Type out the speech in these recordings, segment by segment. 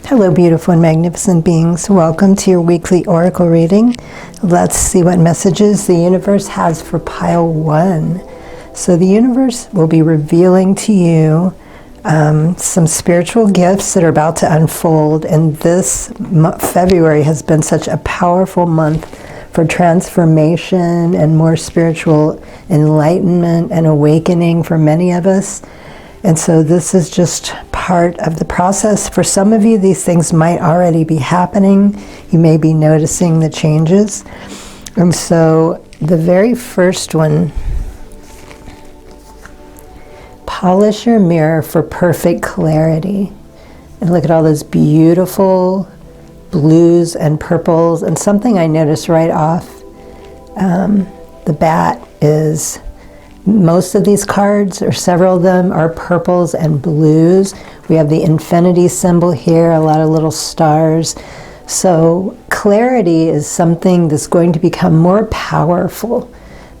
Hello, beautiful and magnificent beings. Welcome to your weekly oracle reading. Let's see what messages the universe has for pile 1. So the universe will be revealing to you some spiritual gifts that are about to unfold. And this February has been such a powerful month for transformation and more spiritual enlightenment and awakening for many of us. And so this is just part of the process. For some of you, these things might already be happening. You may be noticing the changes. And so the very first one, polish your mirror for perfect clarity. And look at all those beautiful blues and purples. And something I noticed right off the bat is most of these cards, or several of them, are purples and blues. We have the infinity symbol here, a lot of little stars. So clarity is something that's going to become more powerful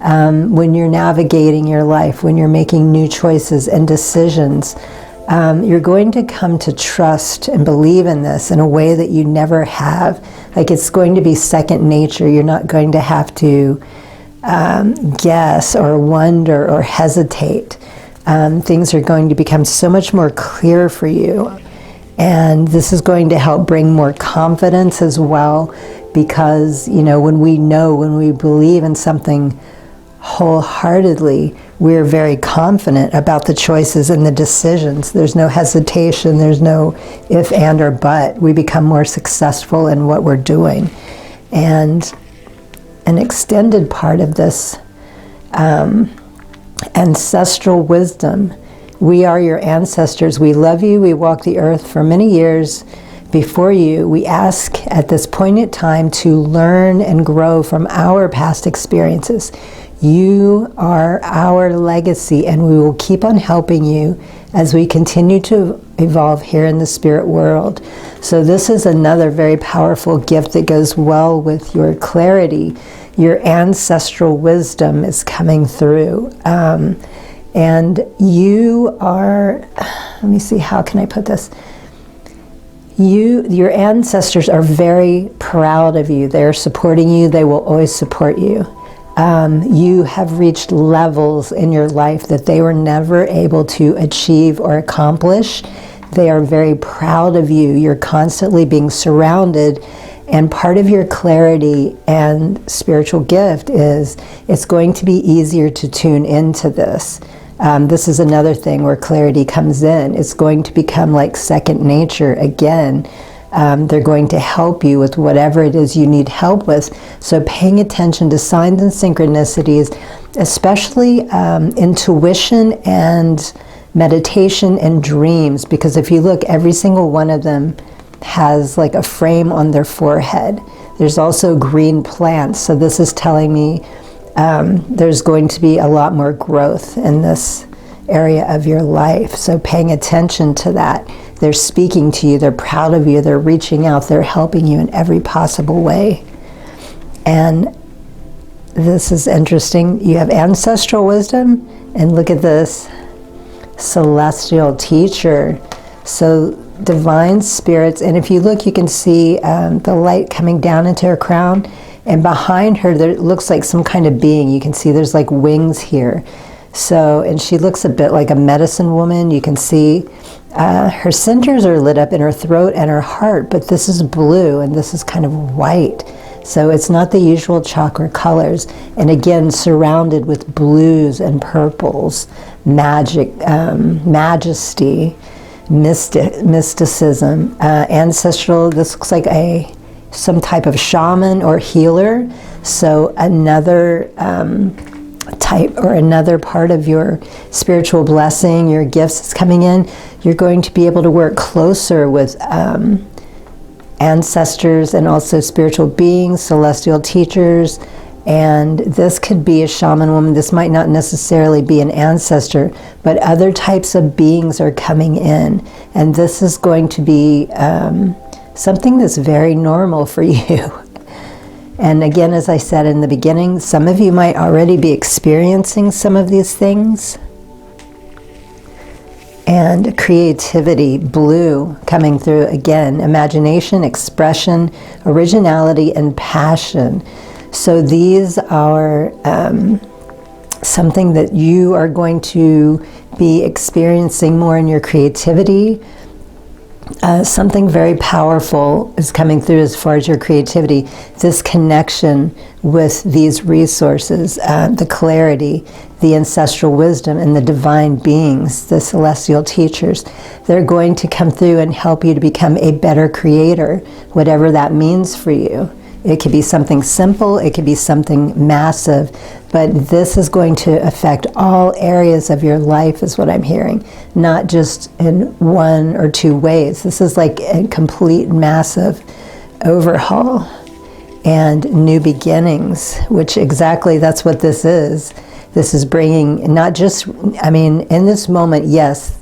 when you're navigating your life, when you're making new choices and decisions. You're going to come to trust and believe in this in a way that you never have. Like, it's going to be second nature. You're not going to have to guess or wonder or hesitate. Things are going to become so much more clear for you. And this is going to help bring more confidence as well, because, you know, when we believe in something wholeheartedly, we're very confident about the choices and the decisions. There's no hesitation. There's no if, and, or but. We become more successful in what we're doing. And an extended part of this ancestral wisdom. We are your ancestors. We love you. We walk the earth for many years before you. We ask at this poignant time to learn and grow from our past experiences. You are our legacy, and we will keep on helping you as we continue to evolve here in the spirit world. So this is another very powerful gift that goes well with your clarity. Your ancestral wisdom is coming through. And you are, let me see, how can I put this? Your ancestors are very proud of you. They're supporting you. They will always support you. You have reached levels in your life that they were never able to achieve or accomplish. They are very proud of you. You're constantly being surrounded, and part of your clarity and spiritual gift is it's going to be easier to tune into this. This is another thing where clarity comes in. It's going to become like second nature again. They're going to help you with whatever it is you need help with. So paying attention to signs and synchronicities, especially intuition and meditation and dreams, because if you look, every single one of them has like a frame on their forehead. There's also green plants. So this is telling me there's going to be a lot more growth in this area of your life. So paying attention to that. They're speaking to you, they're proud of you, they're reaching out, they're helping you in every possible way. And this is interesting. You have ancestral wisdom, and look at this, celestial teacher. So divine spirits, and if you look, you can see the light coming down into her crown, and behind her there looks like some kind of being. You can see there's like wings here. So, and she looks a bit like a medicine woman. You can see her centers are lit up in her throat and her heart, but this is blue and this is kind of white. So it's not the usual chakra colors. And again, surrounded with blues and purples, magic, majesty, mysticism, ancestral. This looks like some type of shaman or healer. So another type or another part of your spiritual blessing, your gifts is coming in. You're going to be able to work closer with ancestors and also spiritual beings, celestial teachers. And this could be a shaman woman. This might not necessarily be an ancestor, but other types of beings are coming in. And this is going to be something that's very normal for you. And again, as I said in the beginning, some of you might already be experiencing some of these things. And creativity, blue, coming through again. Imagination, expression, originality, and passion. So these are something that you are going to be experiencing more in your creativity. Something very powerful is coming through as far as your creativity. This connection with these resources, the clarity, the ancestral wisdom, and the divine beings, the celestial teachers. They're going to come through and help you to become a better creator, whatever that means for you. It could be something simple, it could be something massive, but this is going to affect all areas of your life, is what I'm hearing, not just in one or two ways. This is like a complete massive overhaul and new beginnings, which exactly that's what this is. This is bringing not just, I mean, in this moment, yes,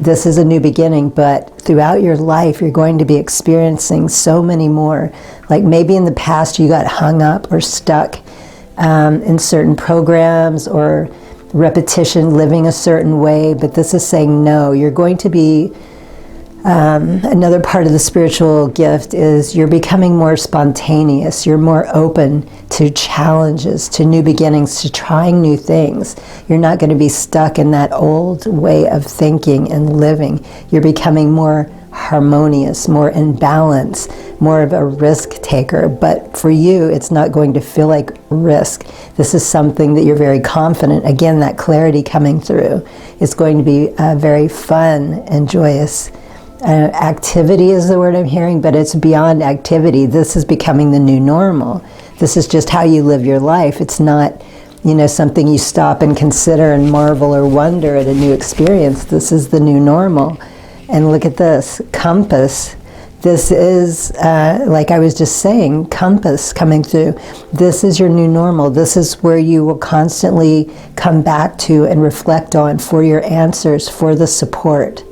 this is a new beginning, but throughout your life, you're going to be experiencing so many more. Like maybe in the past, you got hung up or stuck in certain programs or repetition, living a certain way, but this is saying no. You're going to be, another part of the spiritual gift is you're becoming more spontaneous. You're more open to challenges, to new beginnings, to trying new things. You're not going to be stuck in that old way of thinking and living. You're becoming more harmonious, more in balance, more of a risk taker. But for you, it's not going to feel like risk. This is something that you're very confident. Again, that clarity coming through. It's going to be very fun and joyous. Activity is the word I'm hearing, but it's beyond activity. This is becoming the new normal. This is just how you live your life. It's not, you know, something you stop and consider and marvel or wonder at a new experience. This is the new normal. And look at this, compass. This is, like I was just saying, compass coming through. This is your new normal. This is where you will constantly come back to and reflect on for your answers, for the support.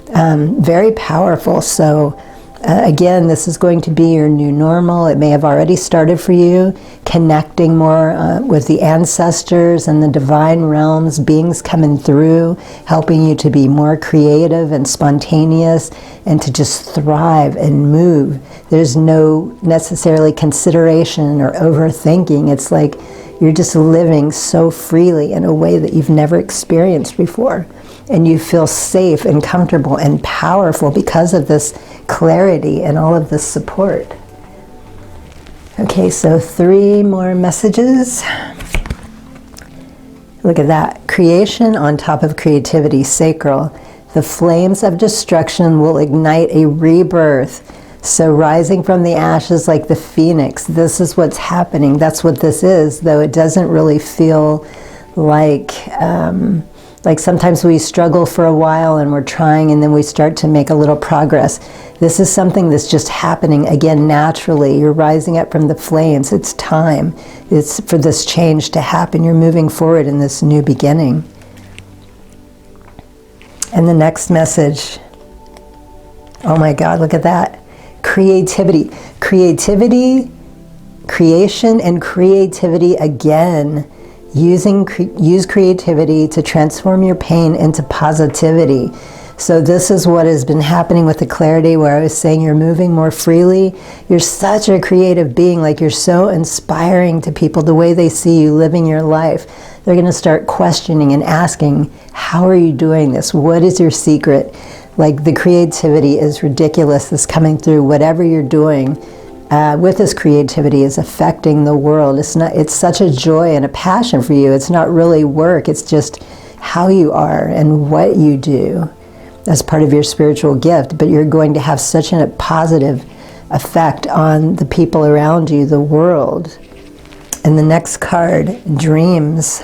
Very powerful. So again, this is going to be your new normal. It may have already started for you, connecting more with the ancestors and the divine realms, beings coming through, helping you to be more creative and spontaneous and to just thrive and move. There's no necessarily consideration or overthinking. It's like you're just living so freely in a way that you've never experienced before. And you feel safe and comfortable and powerful because of this clarity and all of this support. Okay, so 3 more messages. Look at that. Creation on top of creativity, sacral. The flames of destruction will ignite a rebirth. So rising from the ashes like the phoenix. This is what's happening. That's what this is, though it doesn't really feel like sometimes we struggle for a while and we're trying and then we start to make a little progress. This is something that's just happening again naturally. You're rising up from the flames. It's time. It's for this change to happen. You're moving forward in this new beginning. And the next message. Oh my God, look at that. Creativity. Creativity, creation and creativity again. Use creativity to transform your pain into positivity. So this is what has been happening with the clarity where I was saying you're moving more freely. You're such a creative being, like you're so inspiring to people the way they see you living your life. They're going to start questioning and asking, how are you doing this? What is your secret? Like the creativity is ridiculous that's coming through. Whatever you're doing with this creativity is affecting the world. It's such a joy and a passion for you. It's not really work. It's just how you are and what you do as part of your spiritual gift. But you're going to have such a positive effect on the people around you, the world. And the next card, dreams.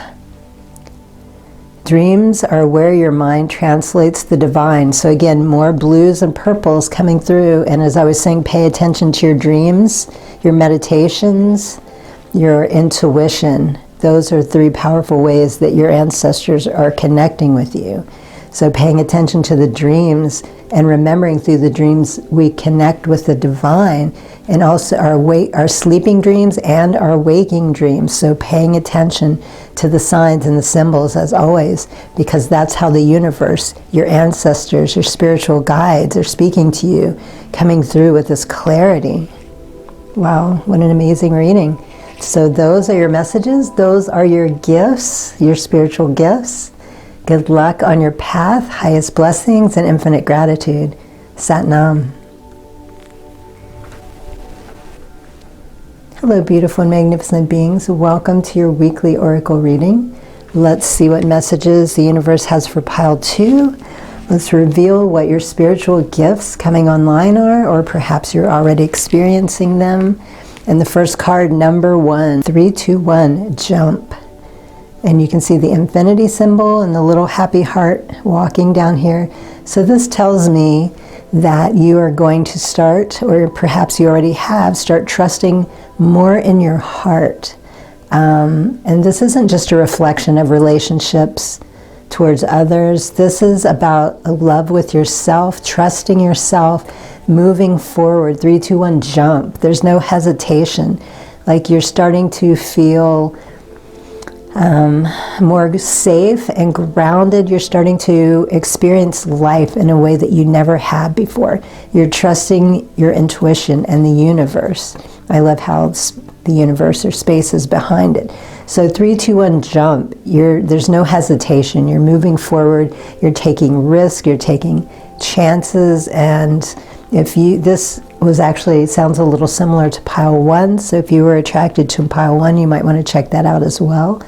Dreams are where your mind translates the divine. So again, more blues and purples coming through. And as I was saying, pay attention to your dreams, your meditations, your intuition. Those are 3 powerful ways that your ancestors are connecting with you. So paying attention to the dreams and remembering through the dreams, we connect with the divine, and also our sleeping dreams and our waking dreams. So paying attention to the signs and the symbols as always, because that's how the universe, your ancestors, your spiritual guides are speaking to you, coming through with this clarity. Wow, what an amazing reading. So those are your messages. Those are your gifts, your spiritual gifts. Good luck on your path, highest blessings and infinite gratitude. Sat Nam. Hello, beautiful and magnificent beings. Welcome to your weekly oracle reading. Let's see what messages the universe has for pile 2. Let's reveal what your spiritual gifts coming online are, or perhaps you're already experiencing them. And the first card, number 1, 3, 2, 1, jump. And you can see the infinity symbol and the little happy heart walking down here. So this tells me that you are going to start, or perhaps you already have, start trusting more in your heart. And this isn't just a reflection of relationships towards others. This is about a love with yourself, trusting yourself, moving forward. 3, 2, 1, jump. There's no hesitation. Like you're starting to feel more safe and grounded. You're starting to experience life in a way that you never had before. You're trusting your intuition and the universe. I love how the universe or space is behind it. So 3, 2, 1, jump. There's no hesitation. You're moving forward. You're taking risks. You're taking chances. And this was actually, sounds a little similar to pile 1. So if you were attracted to pile 1, you might want to check that out as well.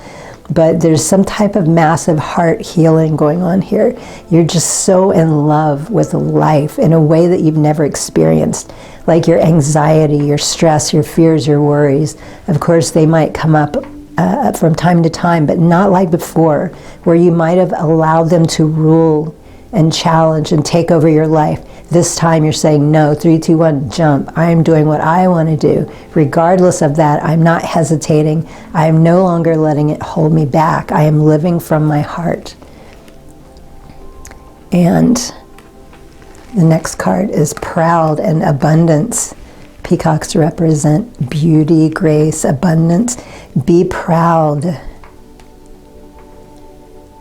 But there's some type of massive heart healing going on here. You're just so in love with life in a way that you've never experienced. Like your anxiety, your stress, your fears, your worries. Of course, they might come up from time to time, but not like before, where you might have allowed them to rule and challenge and take over your life. This time you're saying, no, 3, 2, 1, jump. I'm doing what I want to do. Regardless of that, I'm not hesitating. I am no longer letting it hold me back. I am living from my heart. And the next card is proud and abundance. Peacocks represent beauty, grace, abundance. Be proud.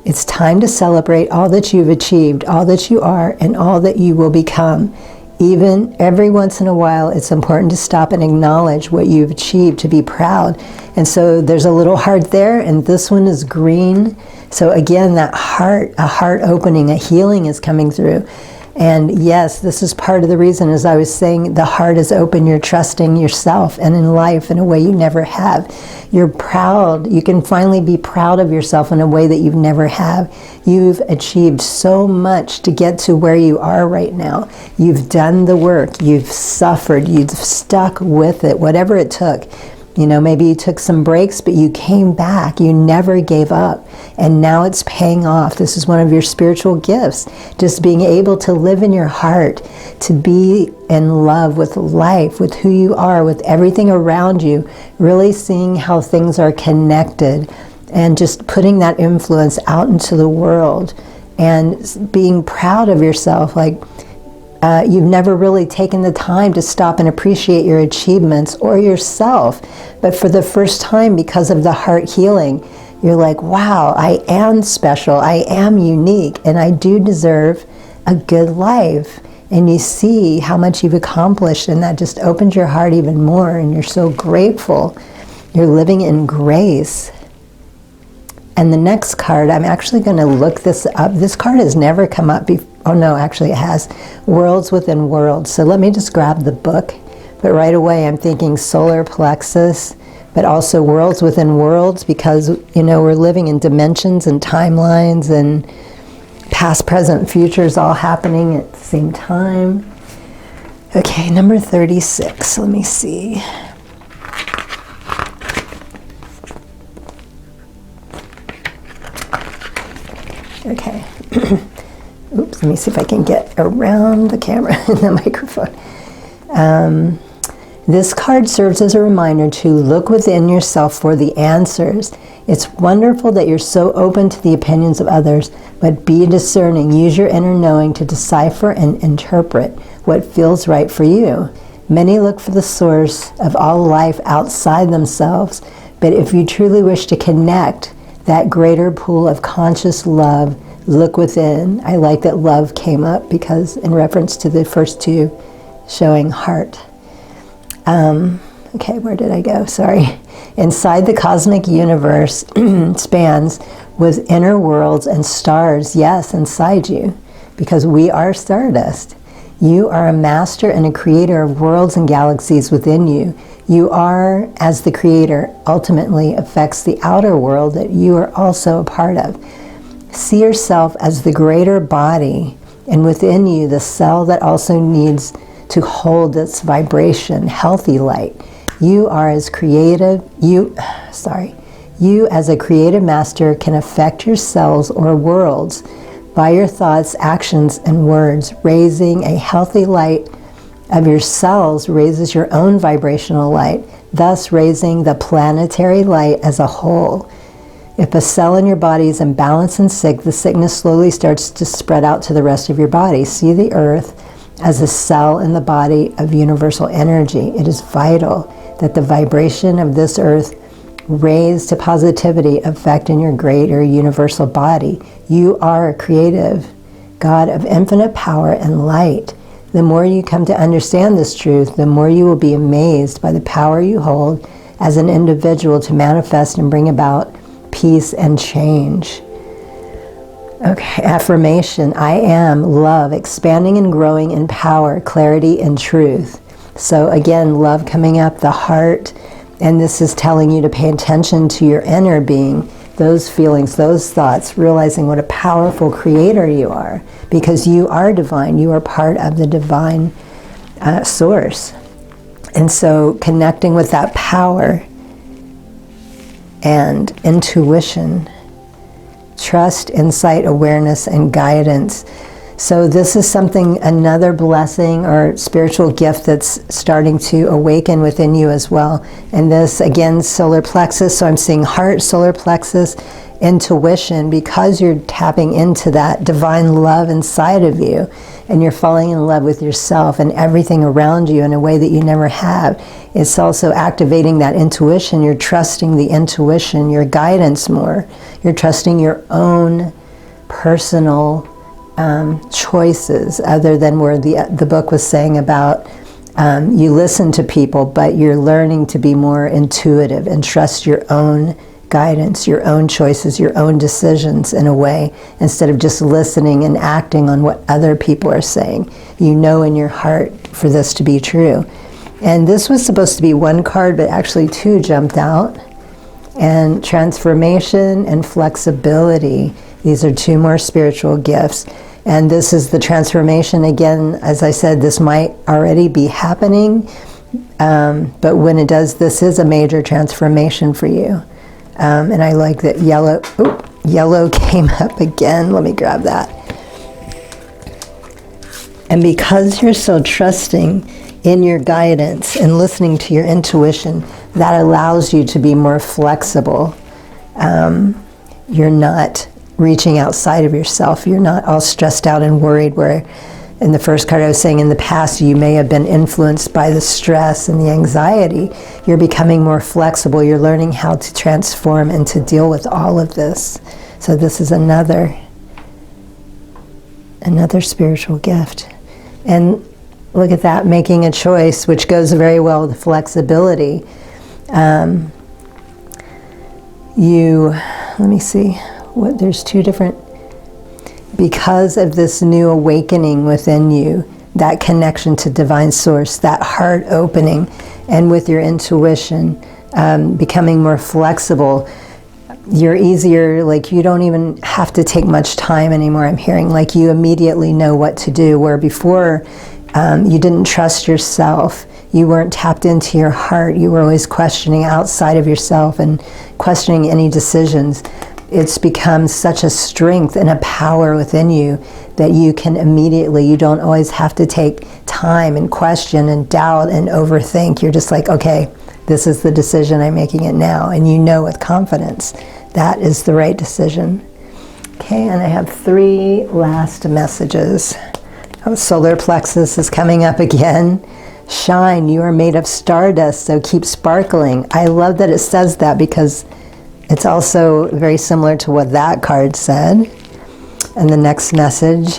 It's time to celebrate all that you've achieved, all that you are, and all that you will become. Even every once in a while, it's important to stop and acknowledge what you've achieved, to be proud. And so there's a little heart there, and this one is green. So again, that heart, a heart opening, a healing is coming through. And yes, this is part of the reason, as I was saying, the heart is open. You're trusting yourself and in life in a way you never have. You're proud. You can finally be proud of yourself in a way that you've never have. You've achieved so much to get to where you are right now. You've done the work. You've suffered. You've stuck with it, whatever it took. You know, maybe you took some breaks, but you came back. You never gave up. And now it's paying off. This is one of your spiritual gifts. Just being able to live in your heart, to be in love with life, with who you are, with everything around you, really seeing how things are connected and just putting that influence out into the world and being proud of yourself. Like, you've never really taken the time to stop and appreciate your achievements or yourself. But for the first time, because of the heart healing, you're like, wow, I am special, I am unique, and I do deserve a good life. And you see how much you've accomplished, and that just opens your heart even more, and you're so grateful. You're living in grace. And the next card, I'm actually going to look this up. This card has never come up before. Oh no, actually it has. Worlds within worlds. So let me just grab the book. But right away I'm thinking solar plexus, but also worlds within worlds, because, you know, we're living in dimensions and timelines and past, present, futures all happening at the same time. Okay, number 36. Let me see. Okay. Oops, let me see if I can get around the camera and the microphone. This card serves as a reminder to look within yourself for the answers. It's wonderful that you're so open to the opinions of others, but be discerning. Use your inner knowing to decipher and interpret what feels right for you. Many look for the source of all life outside themselves, but if you truly wish to connect that greater pool of conscious love, look within. I like that love came up because in reference to the first two showing heart. Okay, where did I go? Sorry. Inside the cosmic universe spans with inner worlds and stars, yes, inside you, because we are stardust. You are a master and a creator of worlds and galaxies within you. You are, as the creator, ultimately affects the outer world that you are also a part of. See yourself as the greater body, and within you the cell that also needs to hold its vibration, healthy light. You are as creative, you as a creative master can affect your cells or worlds by your thoughts, actions, and words. Raising a healthy light of your cells raises your own vibrational light, thus raising the planetary light as a whole. If a cell in your body is imbalanced and sick, the sickness slowly starts to spread out to the rest of your body. See the earth as a cell in the body of universal energy. It is vital that the vibration of this earth raise to positivity effect in your greater universal body. You are a creative God of infinite power and light. The more you come to understand this truth, the more you will be amazed by the power you hold as an individual to manifest and bring about peace and change. Okay, affirmation. I am love, expanding and growing in power, clarity, and truth. So again, love coming up, the heart, and this is telling you to pay attention to your inner being, those feelings, those thoughts, realizing what a powerful creator you are, because you are divine, you are part of the divine source. And so connecting with that power and intuition, trust, insight, awareness, and guidance. So this is something, another blessing or spiritual gift that's starting to awaken within you as well. And this, again, solar plexus. So I'm seeing heart, solar plexus, intuition, because you're tapping into that divine love inside of you, and you're falling in love with yourself and everything around you in a way that you never have. It's also activating that intuition. You're trusting the intuition, your guidance more. You're trusting your own personal choices, other than where the book was saying about you listen to people, but you're learning to be more intuitive and trust your own guidance, your own choices, your own decisions in a way, instead of just listening and acting on what other people are saying. You know in your heart for this to be true. And this was supposed to be one card, but actually two jumped out. And transformation and flexibility. These are two more spiritual gifts. And this is the transformation. Again, as I said, this might already be happening, but when it does, this is a major transformation for you. And I like that yellow came up again. Let me grab that. And because you're so trusting in your guidance and listening to your intuition, that allows you to be more flexible. You're not reaching outside of yourself. You're not all stressed out and worried, where in the first card I was saying in the past you may have been influenced by the stress and the anxiety. You're becoming more flexible. You're learning how to transform and to deal with all of this. So this is another spiritual gift. And look at that, making a choice, which goes very well with flexibility. Let me see. There's two different, because of this new awakening within you, that connection to divine source, that heart opening, and with your intuition, becoming more flexible, you're easier, like you don't even have to take much time anymore. I'm hearing like you immediately know what to do, where before you didn't trust yourself. You weren't tapped into your heart. You were always questioning outside of yourself and questioning any decisions. It's become such a strength and a power within you that you can immediately, you don't always have to take time time and question and doubt and overthink. You're just like, okay, this is the decision, I'm making it now. And you know with confidence that is the right decision. Okay, and I have 3 last messages. Oh, solar plexus is coming up again. Shine, you are made of stardust, so keep sparkling. I love that it says that because it's also very similar to what that card said. And the next message,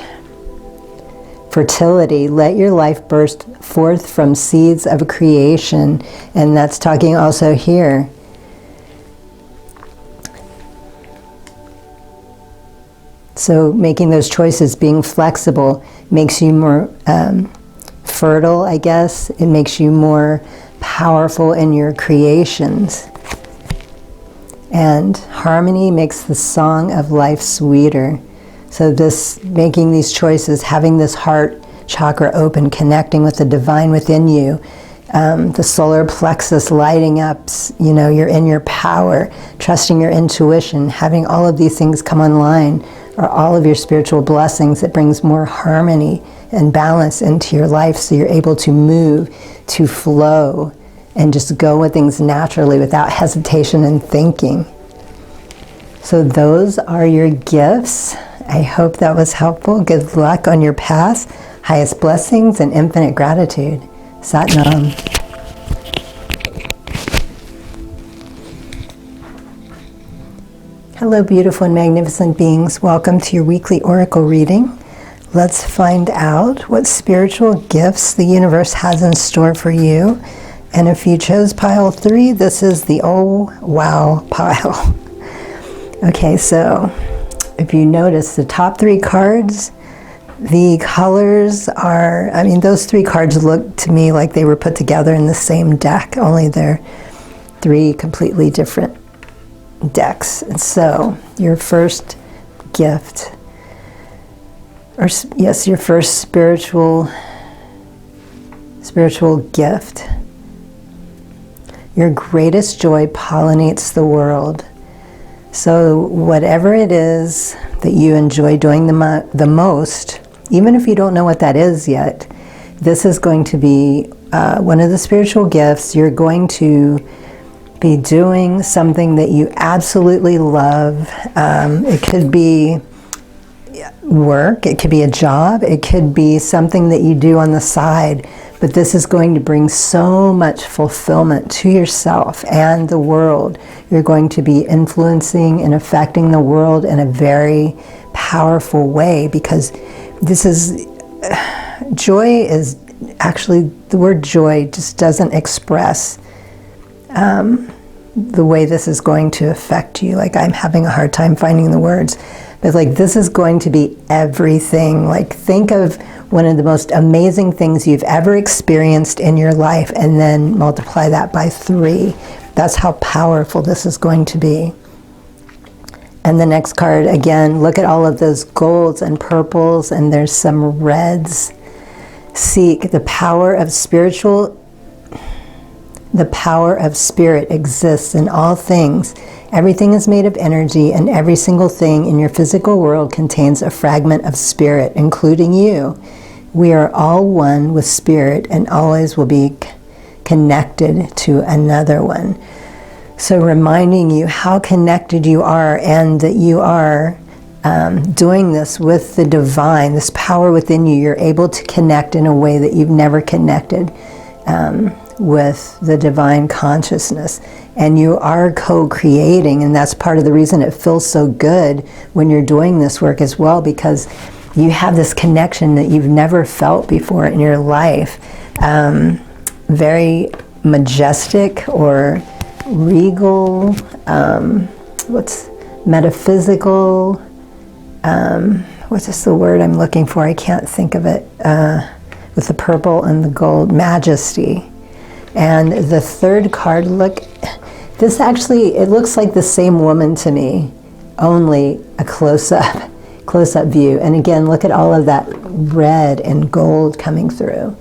fertility, let your life burst forth from seeds of creation. And that's talking also here. So making those choices, being flexible, makes you more fertile, I guess. It makes you more powerful in your creations. And harmony makes the song of life sweeter. So this, making these choices, having this heart chakra open, connecting with the divine within you, the solar plexus lighting up, you know, you're in your power, trusting your intuition, having all of these things come online are all of your spiritual blessings. It brings more harmony and balance into your life so you're able to move, to flow, and just go with things naturally without hesitation and thinking. So those are your gifts. I hope that was helpful. Good luck on your path. Highest blessings and infinite gratitude. Sat Nam. Hello, beautiful and magnificent beings. Welcome to your weekly oracle reading. Let's find out what spiritual gifts the universe has in store for you. And if you chose pile 3, this is the oh wow pile. Okay, so if you notice the top 3 cards, the colors are, I mean, those 3 cards look to me like they were put together in the same deck, only they're 3 completely different decks. And so your first gift, or yes, your first spiritual gift, your greatest joy pollinates the world. So whatever it is that you enjoy doing the most, even if you don't know what that is yet, this is going to be one of the spiritual gifts. You're going to be doing something that you absolutely love. It could be work, it could be a job, it could be something that you do on the side, but this is going to bring so much fulfillment to yourself and the world. You're going to be influencing and affecting the world in a very powerful way, because this is, joy is actually, the word joy just doesn't express the way this is going to affect you. Like, I'm having a hard time finding the words, but like, this is going to be everything. Like, think of one of the most amazing things you've ever experienced in your life and then multiply that by 3. That's how powerful this is going to be. And the next card, again, look at all of those golds and purples, and there's some reds. Seek the power of spiritual. The power of spirit exists in all things. Everything is made of energy, and every single thing in your physical world contains a fragment of spirit, including you. We are all one with spirit and always will be connected to another one. So reminding you how connected you are, and that you are doing this with the divine, this power within you. You're able to connect in a way that you've never connected with the divine consciousness, and you are co-creating, and that's part of the reason it feels so good when you're doing this work as well, because you have this connection that you've never felt before in your life. Very majestic or regal, what's metaphysical, what's this the word I'm looking for? I can't think of it. With the purple and the gold, majesty. And the third card, look, this actually, it looks like the same woman to me, only a close-up view. And again, look at all of that red and gold coming through.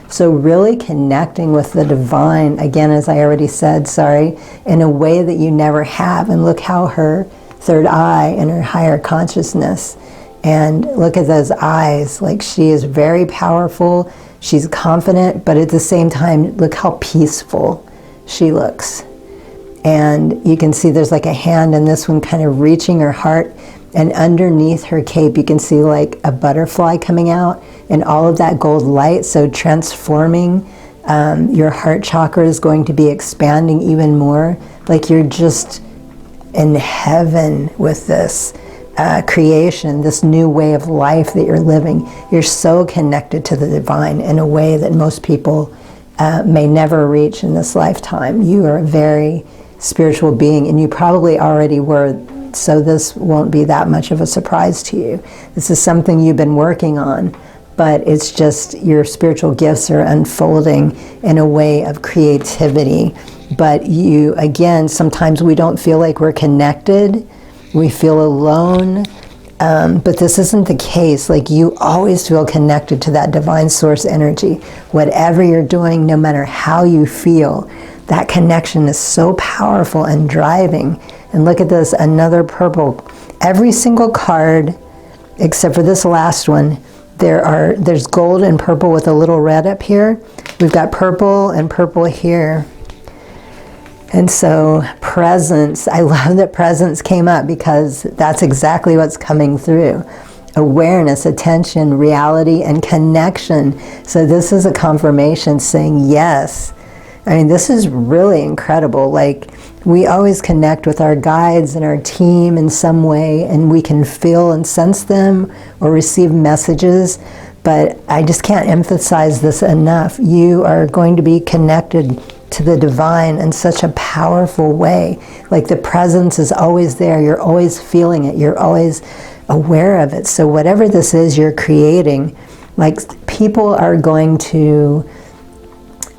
So really connecting with the divine, again, as I already said, sorry, in a way that you never have. And look how her third eye and her higher consciousness, and look at those eyes, like she is very powerful. She's confident, but at the same time, look how peaceful she looks. And you can see there's like a hand in this one kind of reaching her heart, and underneath her cape you can see like a butterfly coming out and all of that gold light. So transforming, your heart chakra is going to be expanding even more, like you're just in heaven with this creation, this new way of life that you're living. You're so connected to the divine in a way that most people may never reach in this lifetime. You are a very spiritual being, and you probably already were, so this won't be that much of a surprise to you. This is something you've been working on, but it's just your spiritual gifts are unfolding in a way of creativity. But you, again, sometimes we don't feel like we're connected. We feel alone, but this isn't the case. Like, you always feel connected to that divine source energy. Whatever you're doing, no matter how you feel, that connection is so powerful and driving. And look at this, another purple. Every single card, except for this last one, there's gold and purple with a little red up here. We've got purple and purple here. And so presence, I love that presence came up, because that's exactly what's coming through. Awareness, attention, reality, and connection. So this is a confirmation saying yes. I mean, this is really incredible. Like, we always connect with our guides and our team in some way, and we can feel and sense them or receive messages. But I just can't emphasize this enough. You are going to be connected to the divine in such a powerful way. Like, the presence is always there. You're always feeling it. You're always aware of it. So whatever this is you're creating, like, people are going to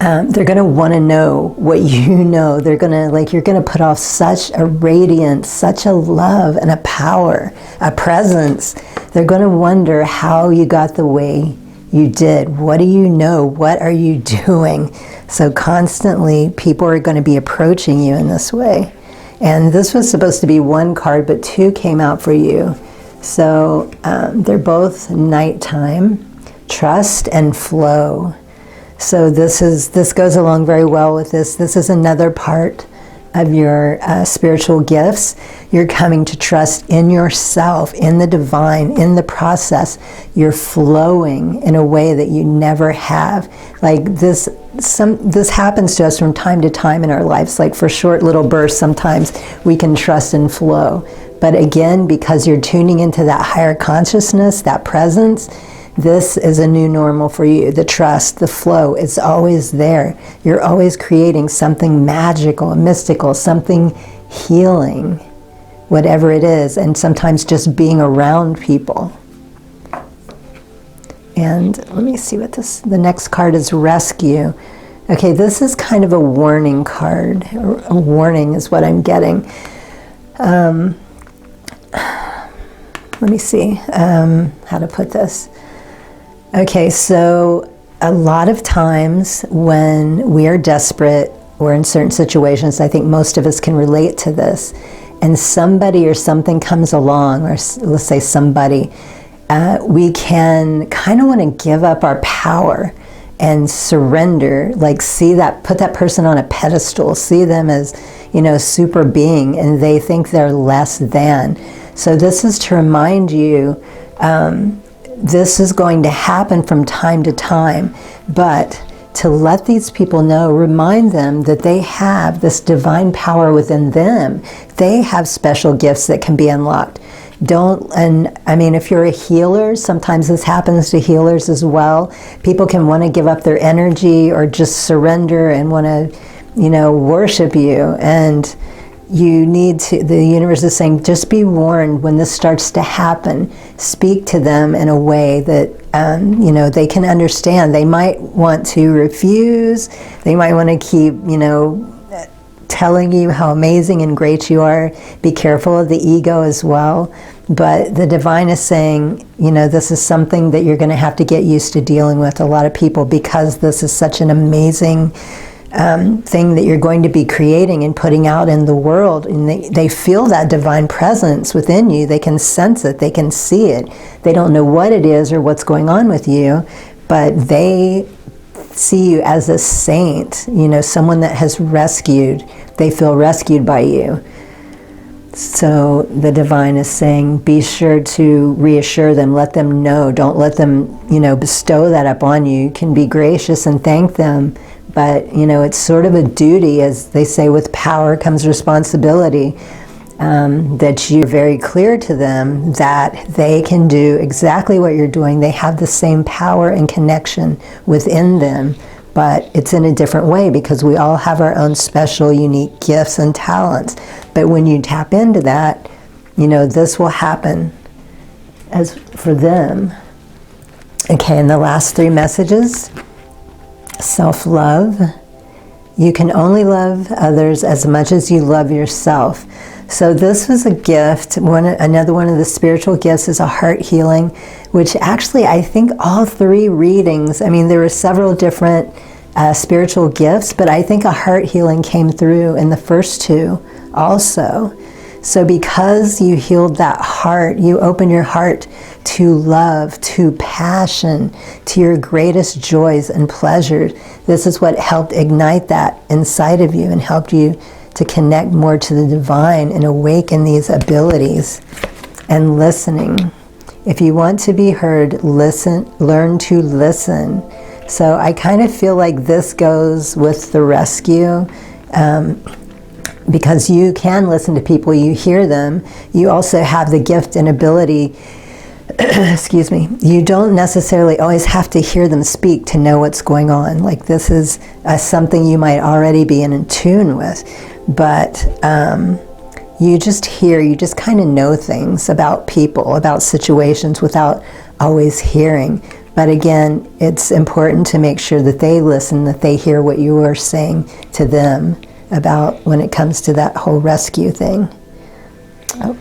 they're going to want to know what you know. They're going to, like, you're going to put off such a radiance, such a love and a power, a presence. They're going to wonder how you got the way you did. What do you know? What are you doing? So constantly people are going to be approaching you in this way. And this was supposed to be one card, but two came out for you. So they're both nighttime, trust and flow. So this goes along very well with this. This is another part of your spiritual gifts. You're coming to trust in yourself, in the divine, in the process. You're flowing in a way that you never have. Like, this happens to us from time to time in our lives. Like, for short little bursts, sometimes we can trust and flow. But again, because you're tuning into that higher consciousness, that presence, this is a new normal for you. The trust, the flow, it's always there. You're always creating something magical, mystical, something healing, whatever it is, and sometimes just being around people. And let me see what the next card is, rescue. Okay, this is kind of a warning card. A warning is what I'm getting. Let me see how to put this. Okay, so a lot of times when we are desperate, we're in certain situations, I think most of us can relate to this, and somebody or something comes along, or let's say somebody, we can kind of want to give up our power and surrender, like put that person on a pedestal, see them as, super being, and they think they're less than. So this is to remind you, this is going to happen from time to time, but to let these people know, remind them that they have this divine power within them. They have special gifts that can be unlocked. If you're a healer, sometimes this happens to healers as well. People can want to give up their energy or just surrender and want to, worship you. And you need to, the universe is saying, just be warned when this starts to happen. Speak to them in a way that, they can understand. They might want to refuse. They might want to keep, telling you how amazing and great you are. Be careful of the ego as well. But the divine is saying, this is something that you're going to have to get used to dealing with, a lot of people, because this is such an amazing thing that you're going to be creating and putting out in the world. And they feel that divine presence within you. They can sense it. They can see it. They don't know what it is or what's going on with you, but they see you as a saint, someone that has rescued. They feel rescued by you. So the divine is saying, be sure to reassure them, let them know, don't let them, bestow that upon you. You can be gracious and thank them, but, it's sort of a duty, as they say, with power comes responsibility, that you're very clear to them that they can do exactly what you're doing. They have the same power and connection within them, but it's in a different way because we all have our own special, unique gifts and talents. But when you tap into that, this will happen as for them. Okay, and the last 3 messages. Self-love. You can only love others as much as you love yourself. So this was a gift. Another one of the spiritual gifts is a heart healing, which actually I think all 3 readings, there were several different spiritual gifts, but I think a heart healing came through in the first 2 also. So because you healed that heart, you open your heart to love, to passion, to your greatest joys and pleasures. This is what helped ignite that inside of you and helped you to connect more to the divine and awaken these abilities. And listening. If you want to be heard, listen, learn to listen. So I kind of feel like this goes with the rescue, because you can listen to people, you hear them. You also have the gift and ability, excuse me, you don't necessarily always have to hear them speak to know what's going on. Like this is something you might already be in tune with, but you just hear, you just kind of know things about people, about situations without always hearing. But again, it's important to make sure that they listen, that they hear what you are saying to them about when it comes to that whole rescue thing. Oh.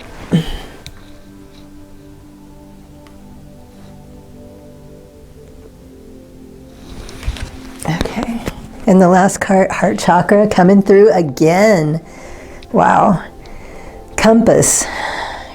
Okay. And the last card, heart chakra, coming through again. Wow. Compass.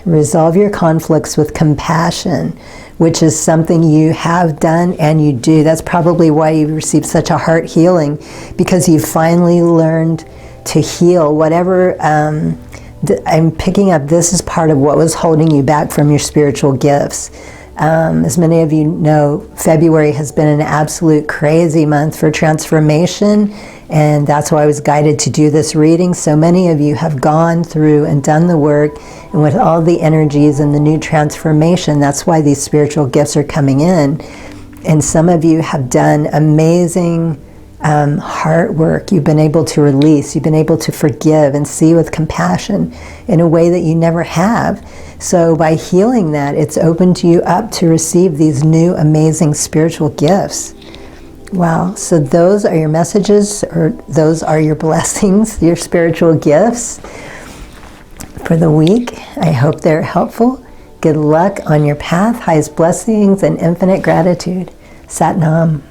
Resolve your conflicts with compassion, which is something you have done and you do. That's probably why you received such a heart healing, because you finally learned to heal whatever. I'm picking up, this is part of what was holding you back from your spiritual gifts. As many of you know, February has been an absolute crazy month for transformation, and that's why I was guided to do this reading. So many of you have gone through and done the work, and with all the energies and the new transformation, that's why these spiritual gifts are coming in. And some of you have done amazing heart work. You've been able to release, you've been able to forgive and see with compassion in a way that you never have. So by healing that, it's opened you up to receive these new amazing spiritual gifts. Wow, so those are your messages, or those are your blessings, your spiritual gifts for the week. I hope they're helpful. Good luck on your path, highest blessings and infinite gratitude. Sat Nam.